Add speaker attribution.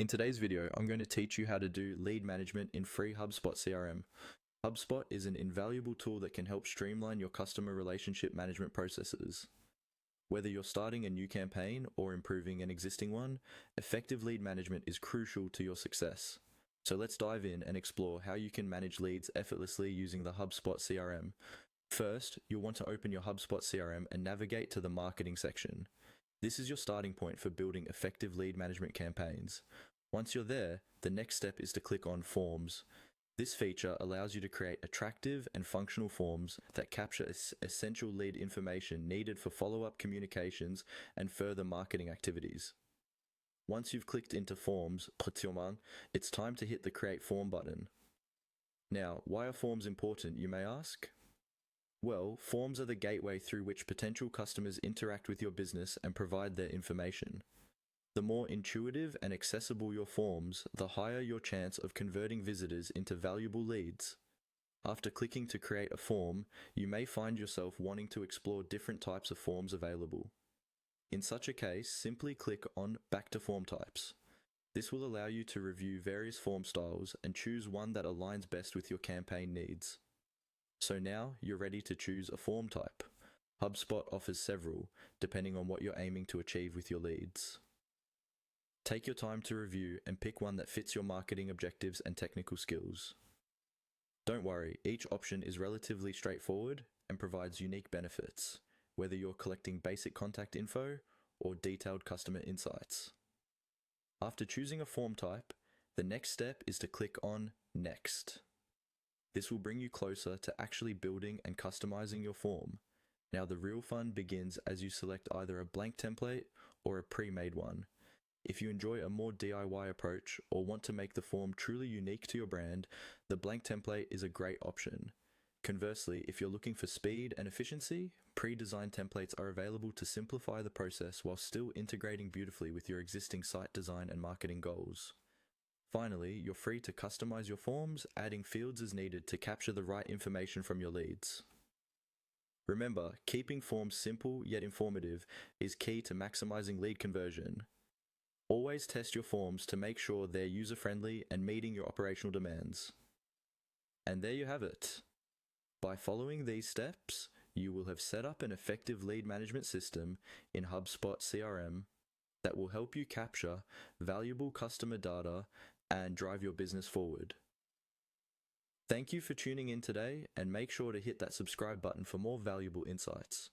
Speaker 1: In today's video, I'm going to teach you how to do lead management in free HubSpot CRM. HubSpot is an invaluable tool that can help streamline your customer relationship management processes. Whether you're starting a new campaign or improving an existing one, effective lead management is crucial to your success. So let's dive in and explore how you can manage leads effortlessly using the HubSpot CRM. First, you'll want to open your HubSpot CRM and navigate to the marketing section. This is your starting point for building effective lead management campaigns. Once you're there, the next step is to click on Forms. This feature allows you to create attractive and functional forms that capture essential lead information needed for follow-up communications and further marketing activities. Once you've clicked into Forms, it's time to hit the Create Form button. Now, why are forms important, you may ask? Well, forms are the gateway through which potential customers interact with your business and provide their information. The more intuitive and accessible your forms, the higher your chance of converting visitors into valuable leads. After clicking to create a form, you may find yourself wanting to explore different types of forms available. In such a case, simply click on Back to Form Types. This will allow you to review various form styles and choose one that aligns best with your campaign needs. So now you're ready to choose a form type. HubSpot offers several, depending on what you're aiming to achieve with your leads. Take your time to review and pick one that fits your marketing objectives and technical skills. Don't worry, each option is relatively straightforward and provides unique benefits, whether you're collecting basic contact info or detailed customer insights. After choosing a form type, the next step is to click on Next. This will bring you closer to actually building and customizing your form. Now the real fun begins as you select either a blank template or a pre-made one. If you enjoy a more DIY approach or want to make the form truly unique to your brand, the blank template is a great option. Conversely, if you're looking for speed and efficiency, pre-designed templates are available to simplify the process while still integrating beautifully with your existing site design and marketing goals. Finally, you're free to customize your forms, adding fields as needed to capture the right information from your leads. Remember, keeping forms simple yet informative is key to maximizing lead conversion. Always test your forms to make sure they're user-friendly and meeting your operational demands. And there you have it. By following these steps, you will have set up an effective lead management system in HubSpot CRM that will help you capture valuable customer data and drive your business forward. Thank you for tuning in today, and make sure to hit that subscribe button for more valuable insights.